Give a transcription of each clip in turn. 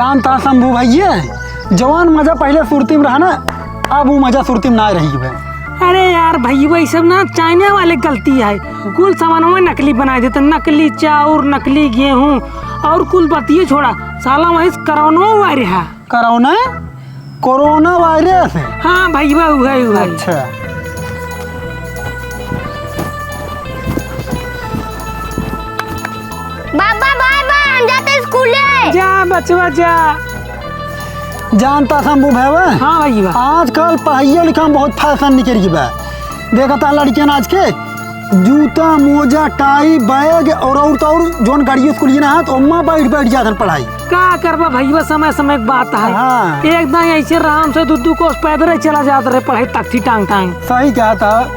जानता शंभू भैया, जवान मजा पहले सुरती में रहा ना, अब वो मजा सुरती में ना रही है। अरे यार भैया ये सब ना चाइना वाले गलती है, कुल सामान में नकली बना देते, नकली चाउर, नकली गेहूं और कुल बतिये छोड़ा, साला वही कोरोना वायरस है। कोरोना वायरस है? हाँ भैया हुआ। अच्छा बाबा बाय बाय, हम जाते स्कूल। जा बचवा जा। जानता शंभू भैया, हाँ भैया आजकल पढ़ाइया लिखा में बहुत फैशन निकल गया। देखा था लड़कियां आज के जूता मोजा टाई बैग और जोन गाड़ियों स्कूल ना तो अम्मा बैठ जाते पढ़ाई। का करबा भैया, समय समय की बात है। हाँ। एक दिन ऐसे आराम से दू कोस पैदल चला जाता रहे पढ़ाई तख्ती टांग टांग। सही कहा था।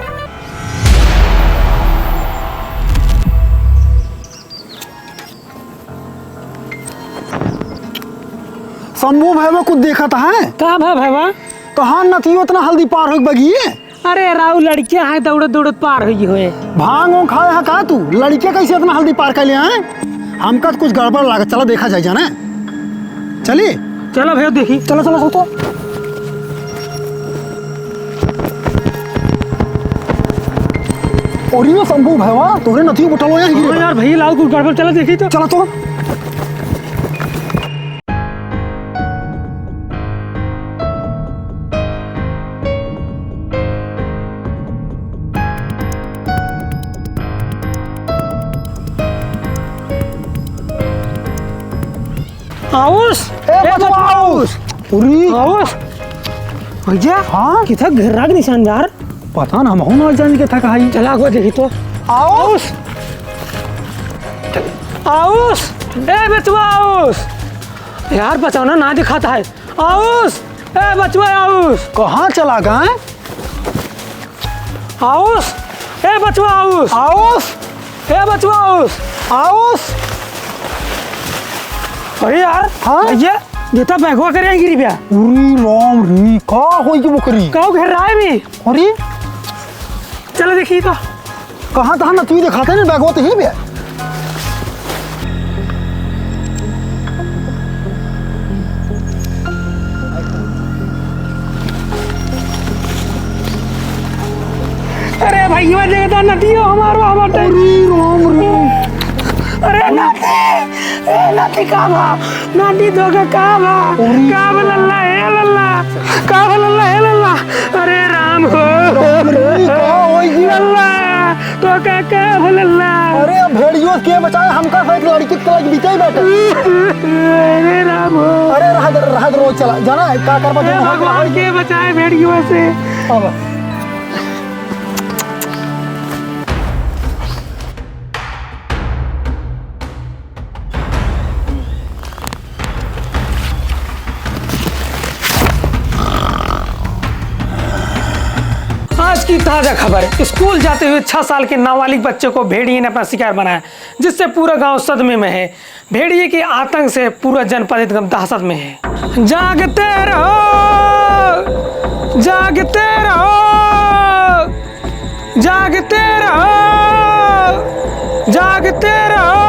शंभू भैया कुछ देखा था है? का भैया कहाँ न थी उतना हल्दी पार हो बगिए। अरे राव लड़कियां हैं दौड़त दौड़त पार हुई हुए। भांग खाए है का तू? लड़के कैसे इतना हल्दी पार कर लिया है? हमका तो कुछ गड़बड़ लागत, चलो देखा जाए जाना। चलिए चलो भैया देखी। चलो चलो तो और ये शंभू भैया तोरे नथी उठलो यार भैया लाओ कुछ गड़बड़, चलो देखी तो। चलो तो आउस आउस पूरी आउस भैया। हाँ किथा घेरा के निशान यार, पता ना हम ना जान के था कहीं। चला को देखी तो। आउस आउस ए बचवा आउस यार, बचाना ना दिखाता है। आउस ए बचवा आउस, कहाँ चला गए? आउस ए बचवा आउस, आउस ए बचवा आउस आउस। अरे यार हाँ भैया बेटा बैगवा करे गिरी बिया। पूरी राम री का होई की बकरी काऊ घेर रहा है भी। अरे चलो देखिए तो। कहाँ था ना तू दिखाते नहीं बैगवा तो ही भी। अरे भैया देखता नदी हो हमारा हमारे। अरे राम री, अरे नदी का भा, नदी दो का भा लल्ला है लल्ला, का लल्ला है लल्ला। अरे राम हो री का होई की लल्ला तो का लल्ला। अरे भेड़ियों के बचाए हमका फेंक लड़की की तरह बीते ही बैठे। अरे राम हो। अरे रहा रोज चला जाना है का करबा जो भगवान के बचाए भेड़ियों से। अब आज की ताजा खबर, स्कूल जाते हुए 6 साल के नाबालिग बच्चे को भेड़िए ने अपना शिकार बनाया, जिससे पूरा गांव सदमे में है। भेड़िए के आतंक से पूरा जनपद एकदम दहशत में है। जागते रहो, जागते रहो, जागते रहो, जागते रहो।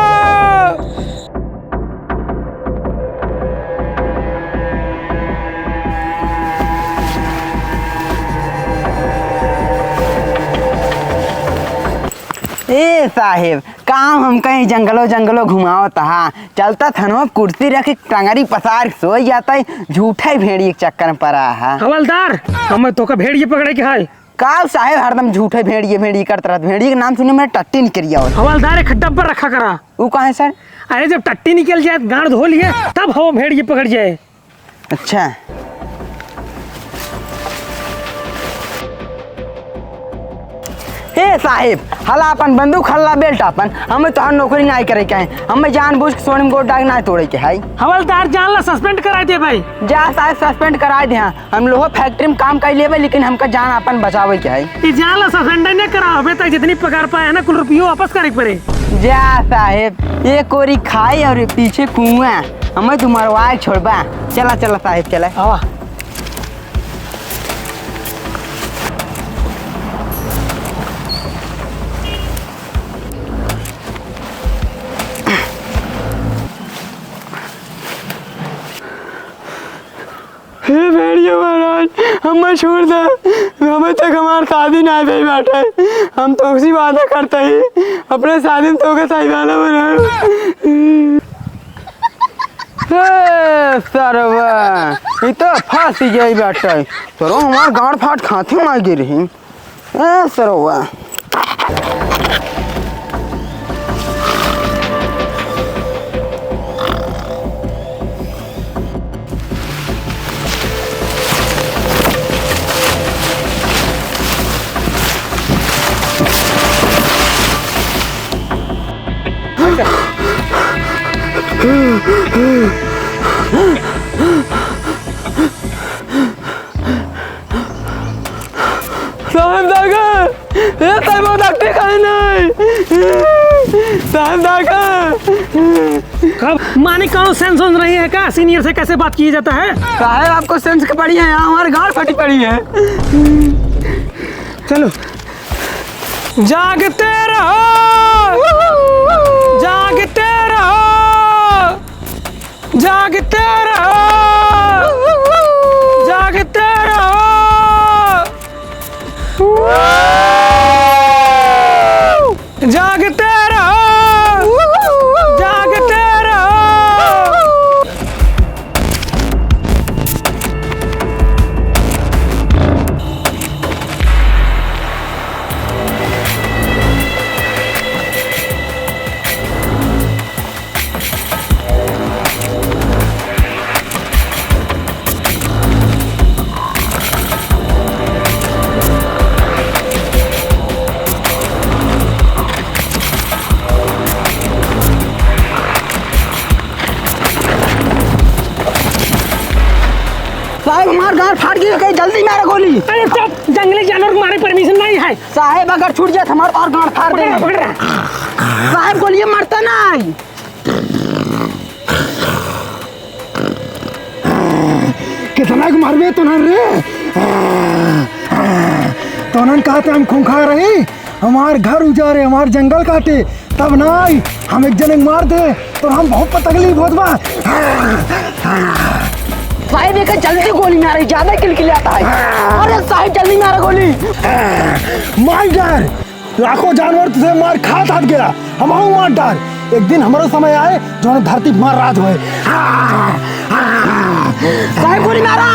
ए साहेब काम हम कहीं जंगलों घुमाओ तहा चलता थनो कुर्सी रख टंगरी पसार सो जाता है, झूठा ही भेड़िए के चक्कर में पड़ा है। हवलदार हम तो का भेड़िए पकड़े के है। काल साहेब हरदम झूठे भेड़िए करता रहता, भेड़िए के नाम सुने मेरे टट्टी निकल गया। हवलदार खड्डा पर रखा करा। वो कहाँ है सर? अरे जब टट्टी निकल जाए गांड धो लिए तब हो भेड़िए पकड़ जाए। अच्छा हे साहेब हला अपन बंदूक हल्ला बेल्ट अपन हमें तो नौकरी नहीं करे के है, हमें जानबूझ के सोनिम गोड डाग ना तोड़े के है। हवलदार जान ला सस्पेंड करा दे भाई। जा साहेब सस्पेंड करा दे। हम लोग फैक्ट्री में काम कर लेवे लेकिन हमका जान अपन बचावे के है। ये जान ला सस्पेंड नहीं करा अबे तक जितनी पगार पाए है ना कुल रुपये वापस करे पड़े। जा साहेब एक कोरी खाई और पीछे कुआं, हमें तू मरवा छोड़बा। चला चला साहेब चला। आवा हमें छोड़ दे, हमें तक हमारे शादी ना भाई बैठे, हम तो उसी वादा करते ही अपने शादी में तो के सही वाला बना। सरवा ये तो फंस गई बैठे, चलो हमारे गाड़ फाट खाते ना गिरी। सरवा साहब दागा, ये साहब डॉक्टर खाने नहीं, साहब दागा। कब माने कौन सेंस सुन रही है क्या? सीनियर से कैसे बात की जाता है? साहब आपको सेंस की पड़ी है, यहाँ हमारे गाड़ फटी पड़ी है। चलो जागते रहो, जागते रहो, जागते रहो, जागते रहो, जागते रहो, जागते रहो। साहब हमारे गाड़ फाट गई, कहीं जल्दी मारा गोली। अरे चुप, जंगली जानवर को मारे परमिशन नहीं है। साहब अगर छूट जाए तो हमारे और गाड़ फाड़ पकड़ रहा, देंगे। पकड़ रहा। साहब गोली मारता नहीं। कितना के मारबे तो ना रे, तो ना कहते हम खूंखा रहे, हमार घर उजारे, हमार जंगल काटे, तब नहीं हम एक जने मार दे तो हम बहुत तकलीफ होत बा। साहब एक जल्दी गोली मारे, ज्यादा किलकिलाता है। अरे साहब जल्दी मारा गोली। मार डार, लाखों जानवर तुझे मार खात हाथ गया, हम मार डार। एक दिन हमारा समय आए जो हमें धरती पर मार राज होए। साहब गोली मारा।